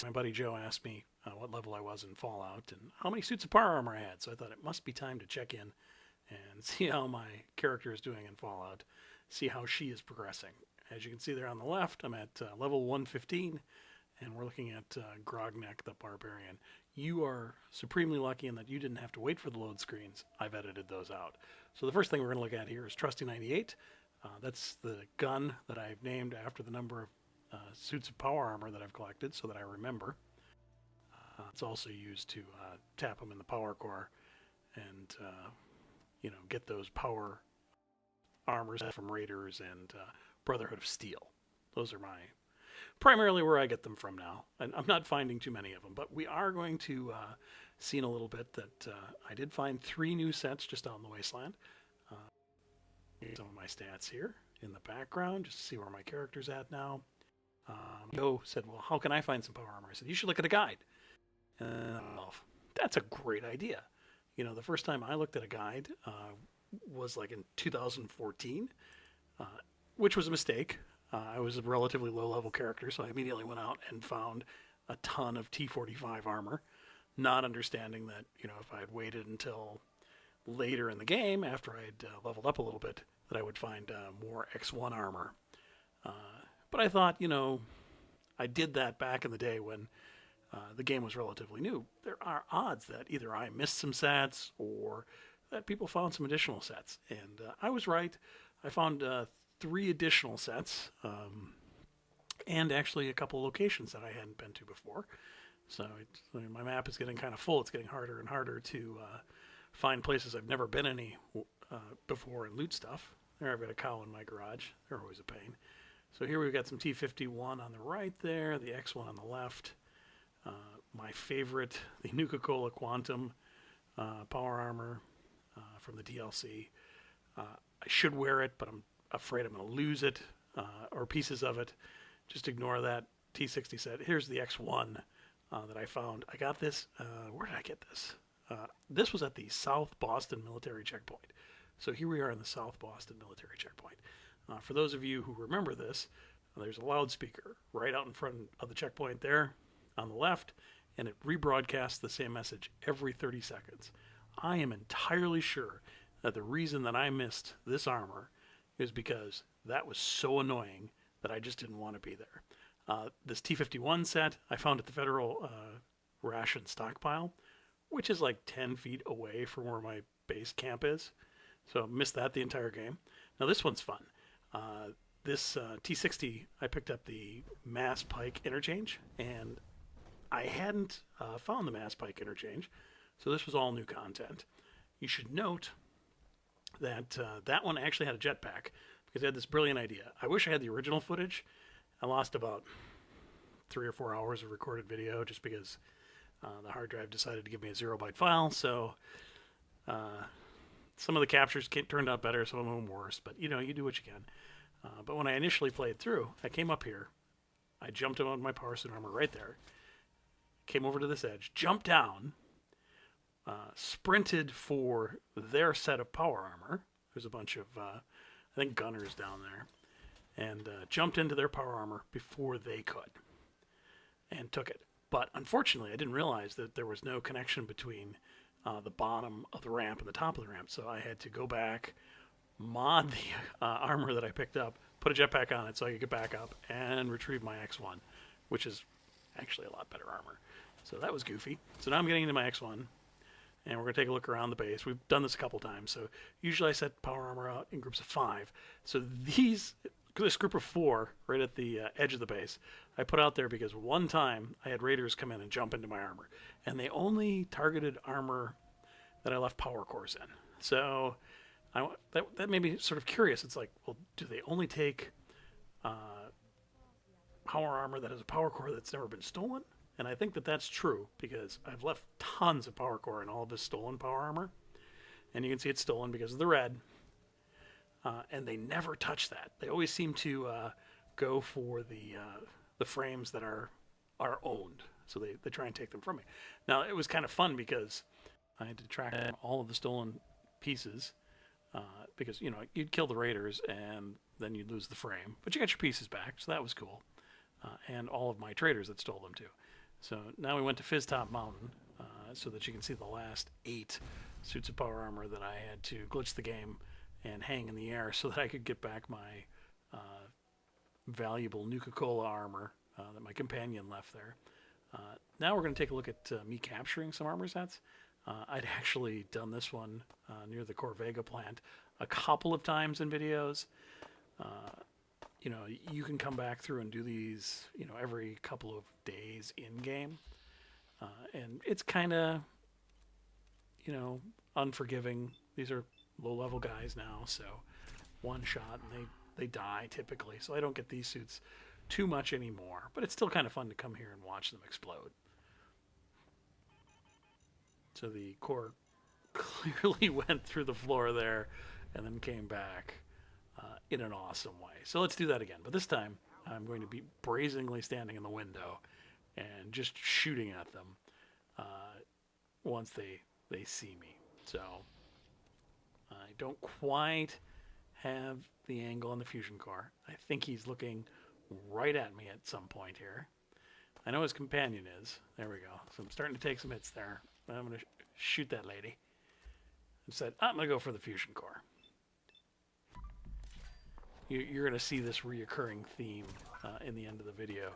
my buddy Joe asked me what level I was in Fallout and how many suits of power armor I had. So I thought it must be time to check in and see how my character is doing in Fallout, see how she is progressing. As you can see there on the left, I'm at level 115, and we're looking at Grognek the Barbarian. You are supremely lucky in that you didn't have to wait for the load screens. I've edited those out. So the first thing we're going to look at here is Trusty 98. That's the gun that I've named after the number of suits of power armor that I've collected so that I remember. It's also used to tap them in the power core and get those power armors from Raiders and Brotherhood of Steel. Those are primarily where I get them from now. And I'm not finding too many of them, but we are going to see in a little bit that I did find 3 new sets just out in the wasteland. Some of my stats here in the background, just to see where my character's at now. Joe said, well, how can I find some power armor? I said, you should look at a guide. That's a great idea. The first time I looked at a guide was like in 2014, which was a mistake. I was a relatively low-level character, so I immediately went out and found a ton of T45 armor, not understanding that, if I had waited until later in the game, after I had leveled up a little bit, that I would find more X1 armor. But I thought, I did that back in the day when the game was relatively new. There are odds that either I missed some sets or that people found some additional sets. And I was right. I found 3 additional sets and actually a couple locations that I hadn't been to before. So my map is getting kind of full. It's getting harder and harder to find places I've never been any before and loot stuff. There, I've got a cow in my garage. They're always a pain. So here we've got some T51 on the right there, the X1 on the left. My favorite, the Nuka-Cola Quantum power armor from the DLC. I should wear it, but I'm afraid I'm going to lose it or pieces of it. Just ignore that. T60 set. Here's the X1 that I found. I got this. Where did I get this? This was at the South Boston Military Checkpoint. So here we are in the South Boston Military Checkpoint. For those of you who remember this, there's a loudspeaker right out in front of the checkpoint there on the left, and it rebroadcasts the same message every 30 seconds. I am entirely sure that the reason that I missed this armor is because that was so annoying that I just didn't want to be there. This T51 set I found at the Federal Ration Stockpile, which is like 10 feet away from where my base camp is. So I missed that the entire game. Now this one's fun. This T60, I picked up the Mass Pike interchange, and I hadn't found the Mass Pike interchange, so this was all new content. You should note that that one actually had a jetpack, because I had this brilliant idea. I wish I had the original footage. I lost about 3 or 4 hours of recorded video just because the hard drive decided to give me a 0-byte file, so some of the captures turned out better, some of them worse, but you do what you can. But when I initially played through, I came up here, I jumped on my power suit armor right there, came over to this edge, jumped down, sprinted for their set of power armor. There's a bunch of, I think, gunners down there, and jumped into their power armor before they could, and took it. But unfortunately, I didn't realize that there was no connection between the bottom of the ramp and the top of the ramp, so I had to go back, mod the armor that I picked up, put a jetpack on it so I could get back up and retrieve my X1, which is actually a lot better armor. So that was goofy. So now I'm getting into my X1, and we're going to take a look around the base. We've done this a couple times, so usually I set power armor out in groups of 5. So this group of 4 right at the edge of the base, I put out there because one time I had raiders come in and jump into my armor, and they only targeted armor that I left power cores in. So that made me sort of curious. It's like, well, do they only take power armor that has a power core that's never been stolen? And I think that that's true, because I've left tons of power core in all of this stolen power armor, and you can see it's stolen because of the red. And they never touch that. They always seem to go for the frames that are owned. So they try and take them from me. Now, it was kind of fun because I had to track down all of the stolen pieces because, you'd kill the raiders and then you'd lose the frame. But you got your pieces back, so that was cool. And all of my traders that stole them too. So now we went to Fizz Top Mountain so that you can see the last 8 suits of power armor that I had to glitch the game and hang in the air so that I could get back my valuable Nuka-Cola armor that my companion left there. Now we're going to take a look at me capturing some armor sets. I'd actually done this one near the Corvega plant a couple of times in videos. You know, you can come back through and do these, you know, every couple of days in game. And it's kind of, you know, unforgiving. These are low-level guys now, so one shot and they die typically. So I don't get these suits too much anymore. But it's still kind of fun to come here and watch them explode. So the core clearly went through the floor there and then came back in an awesome way. So let's do that again. But this time I'm going to be brazenly standing in the window and just shooting at them once they see me. So I don't quite have the angle on the fusion core. I think he's looking right at me at some point here. I know his companion is. There we go. So I'm starting to take some hits there. I'm going to shoot that lady. Instead, I'm going to go for the fusion core. You're going to see this reoccurring theme in the end of the video.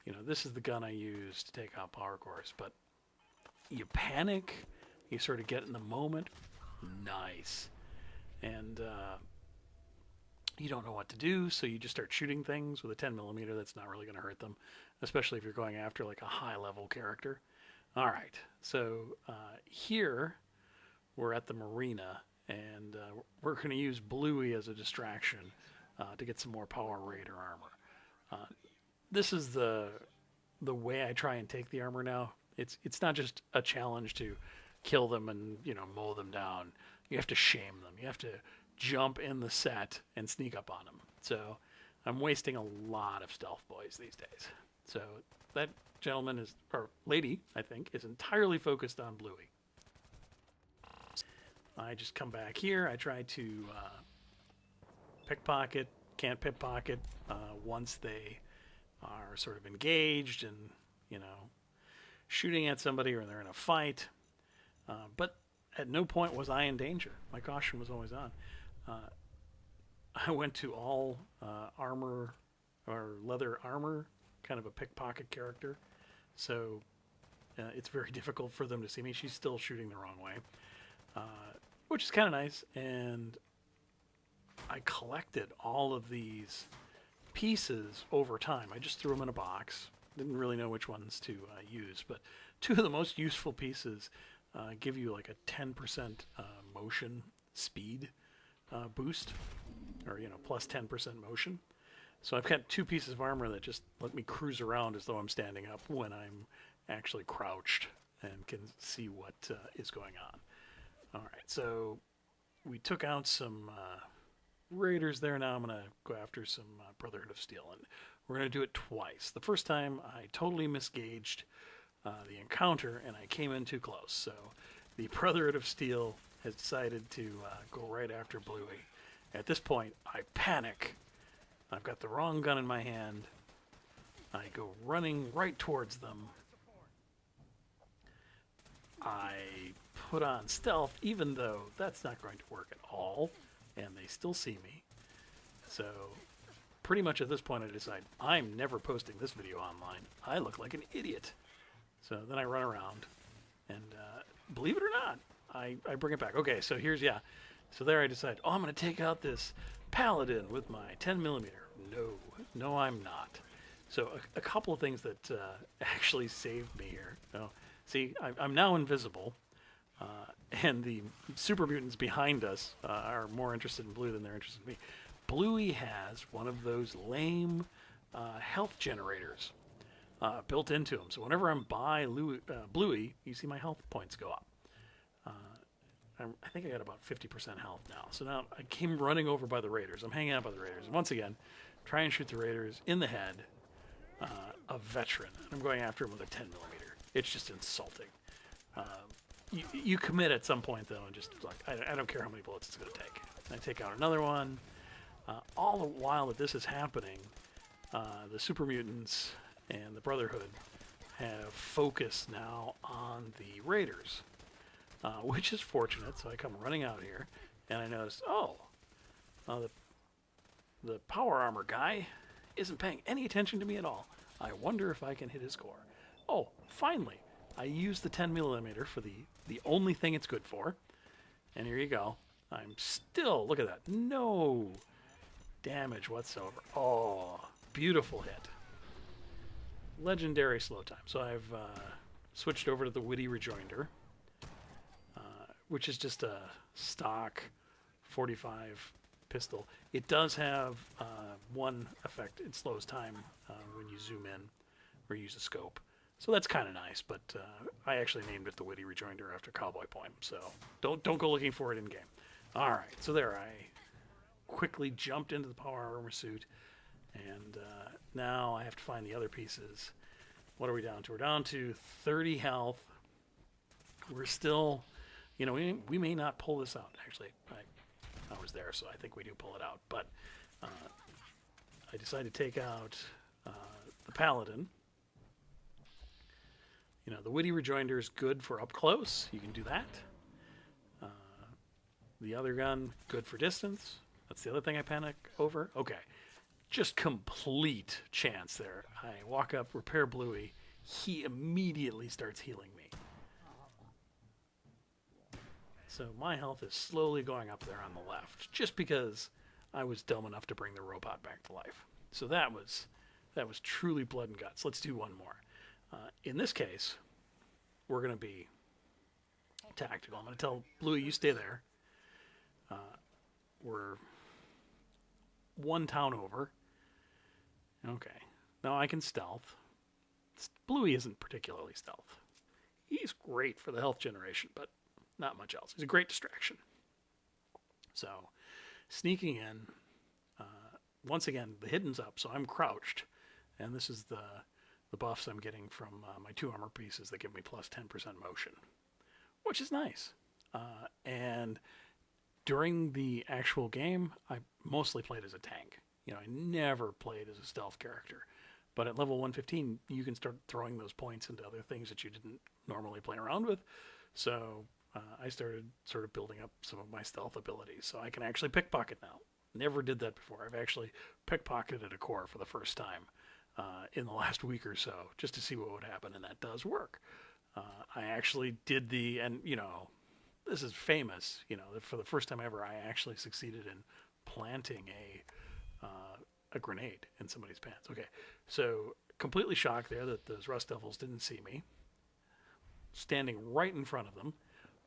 You know, this is the gun I use to take out power cores, but you panic, you sort of get in the moment. Nice. And you don't know what to do, so you just start shooting things with a 10mm that's not really going to hurt them, especially if you're going after like a high-level character. All right, so here we're at the Marina, and we're going to use Bluey as a distraction to get some more Power Raider armor. This is the way I try and take the armor now. It's not just a challenge to kill them and, you know, mow them down. You have to shame them. You have to jump in the set and sneak up on them. So I'm wasting a lot of stealth boys these days. So that gentleman is, or lady, I think, is entirely focused on Bluey. I just come back here. I try to pickpocket, can't pickpocket once they are sort of engaged and, you know, shooting at somebody or they're in a fight. But at no point was I in danger. My caution was always on. I went to all armor or leather armor, kind of a pickpocket character. So it's very difficult for them to see me. She's still shooting the wrong way, which is kind of nice. And I collected all of these pieces over time. I just threw them in a box. Didn't really know which ones to use, but 2 of the most useful pieces give you like a 10% motion speed boost, or, you know, plus 10% motion. So I've got 2 pieces of armor that just let me cruise around as though I'm standing up when I'm actually crouched and can see what is going on. All right, so we took out some raiders there. Now I'm going to go after some Brotherhood of Steel, and we're going to do it twice. The first time I totally misgauged the encounter and I came in too close. So the Brotherhood of Steel has decided to go right after Bluey. At this point, I panic. I've got the wrong gun in my hand. I go running right towards them. I put on stealth, even though that's not going to work at all, and they still see me. So pretty much at this point I decide I'm never posting this video online. I look like an idiot. So then I run around, and believe it or not, I bring it back. Okay, so here's, yeah. So there I decide, oh, I'm going to take out this paladin with my 10mm. No, I'm not. So a couple of things that actually saved me here. Oh, see, I'm now invisible, and the super mutants behind us are more interested in Blue than they're interested in me. Bluey has one of those lame health generators built into him. So whenever I'm by Bluey, you see my health points go up. I think I got about 50% health now. So now I came running over by the raiders. I'm hanging out by the raiders. And once again, try and shoot the raiders in the head. A veteran. I'm going after him with a 10mm. It's just insulting. You commit at some point, though, and just like, I don't care how many bullets it's going to take. And I take out another one. All the while that this is happening, the super mutants and the Brotherhood have focused now on the raiders, which is fortunate. So I come running out here, and I notice, oh, the power armor guy isn't paying any attention to me at all. I wonder if I can hit his core. Oh, finally, I used the 10 millimeter for the only thing it's good for, and here you go. I'm still, look at that, no damage whatsoever. Oh, beautiful hit. Legendary slow time. So I've switched over to the Witty Rejoinder, which is just a stock 45 pistol. It does have one effect. It slows time when you zoom in or use a scope. So that's kind of nice, but I actually named it the Witty Rejoinder after Cowboy Poem, so don't go looking for it in game. All right, so there I quickly jumped into the power armor suit, and now I have to find the other pieces. What are we down to? We're down to 30 health. We're still, you know, we may not pull this out. Actually, I was there, so I think we do pull it out. But I decided to take out the Paladin. You know, the Witty Rejoinder is good for up close. You can do that. The other gun, good for distance. That's the other thing I panic over. Okay. Just complete chance there. I walk up, repair Bluey. He immediately starts healing me. So my health is slowly going up there on the left, just because I was dumb enough to bring the robot back to life. So that was truly blood and guts. Let's do one more. In this case, we're going to be tactical. I'm going to tell Bluey, you stay there. We're one town over. Okay. Now I can stealth. Bluey isn't particularly stealth. He's great for the health generation, but not much else. He's a great distraction. So, sneaking in. Once again, the hidden's up, so I'm crouched. And this is the buffs I'm getting from my 2 armor pieces that give me plus 10% motion, which is nice. And during the actual game, I mostly played as a tank. You know, I never played as a stealth character. But at level 115, you can start throwing those points into other things that you didn't normally play around with. So I started sort of building up some of my stealth abilities. So I can actually pickpocket now. Never did that before. I've actually pickpocketed a core for the first time in the last week or so, just to see what would happen, and that does work. I actually did and you know, this is famous, you know, for the first time ever, I actually succeeded in planting a grenade in somebody's pants. Okay, so completely shocked there that those Rust Devils didn't see me. Standing right in front of them,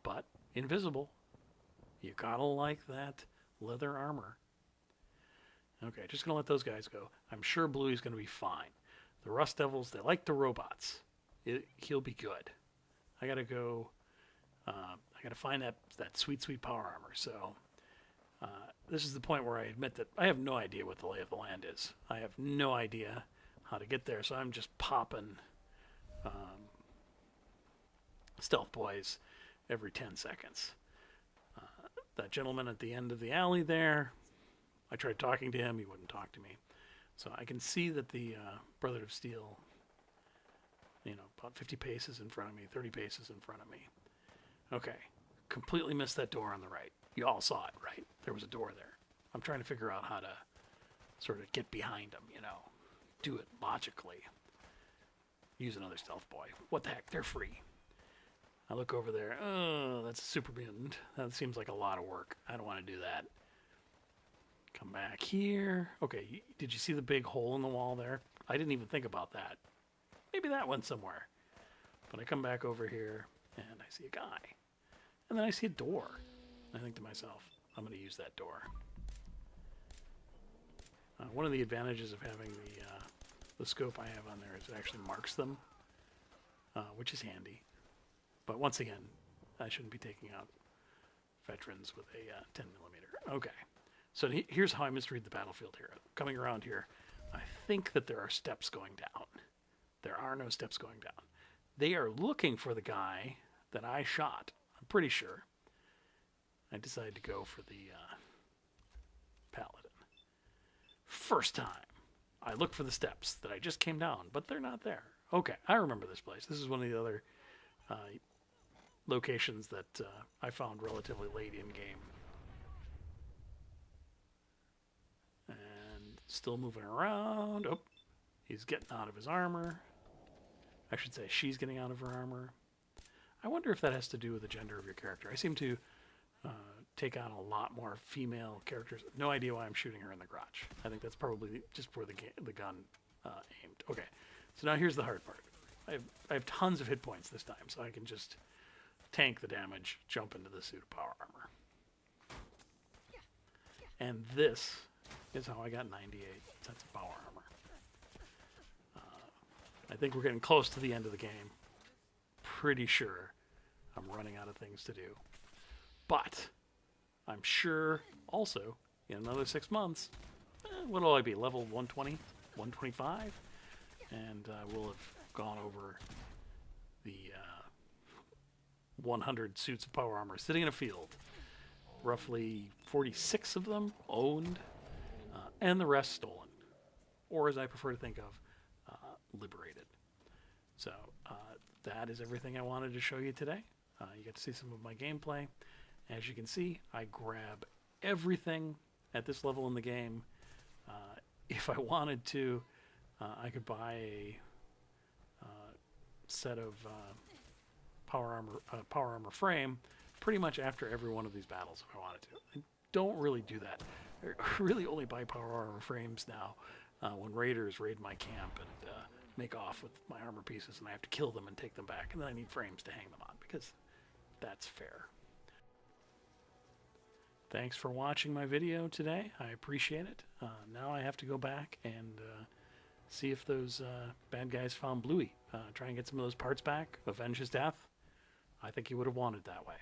but invisible. You gotta like that leather armor. Okay, just gonna let those guys go. I'm sure Bluey's gonna be fine. The Rust Devils, they like the robots. He'll be good. I gotta go. I gotta find that sweet power armor. So this is the point where I admit that I have no idea what the lay of the land is. I have no idea how to get there, so I'm just popping stealth boys every 10 seconds. That gentleman at the end of the alley there, I tried talking to him, he wouldn't talk to me. So I can see that the Brotherhood of Steel, you know, about 50 paces in front of me, 30 paces in front of me. Okay, completely missed that door on the right. You all saw it, right? There was a door there. I'm trying to figure out how to sort of get behind them, you know, do it logically. Use another stealth boy. What the heck? They're free. I look over there. Oh, that's a super mutant. That seems like a lot of work. I don't want to do that. Come back here. Okay, did you see the big hole in the wall there? I didn't even think about that. Maybe that went somewhere. But I come back over here, and I see a guy. And then I see a door. I think to myself, I'm going to use that door. One of the advantages of having the scope I have on there is it actually marks them, which is handy. But once again, I shouldn't be taking out veterans with a 10 millimeter. Okay, so here's how I misread the battlefield here. Coming around here, I think that there are steps going down. There are no steps going down. They are looking for the guy that I shot. I'm pretty sure. I decided to go for the Paladin. First time, I look for the steps that I just came down, but they're not there. Okay, I remember this place. This is one of the other locations that I found relatively late in game. And still moving around. Oh, he's getting out of his armor. I should say she's getting out of her armor. I wonder if that has to do with the gender of your character. I seem to take on a lot more female characters. No idea why I'm shooting her in the crotch. I think that's probably just where the gun aimed. Okay, so now here's the hard part. I have tons of hit points this time, so I can just tank the damage, jump into the suit of power armor. And this is how I got 98 sets of power armor. I think we're getting close to the end of the game. Pretty sure I'm running out of things to do. But I'm sure also in another 6 months, what will I be, level 120, 125? And we'll have gone over the 100 suits of power armor sitting in a field. Roughly 46 of them owned, and the rest stolen. Or as I prefer to think of, liberated. So that is everything I wanted to show you today. You get to see some of my gameplay. As you can see, I grab everything at this level in the game. If I wanted to, I could buy a set of power armor frame pretty much after every one of these battles if I wanted to. I don't really do that. I really only buy power armor frames now when raiders raid my camp and make off with my armor pieces, and I have to kill them and take them back, and then I need frames to hang them on because that's fair. Thanks for watching my video today. I appreciate it. Now I have to go back and see if those bad guys found Bluey. Try and get some of those parts back, avenge his death. I think he would have wanted that way.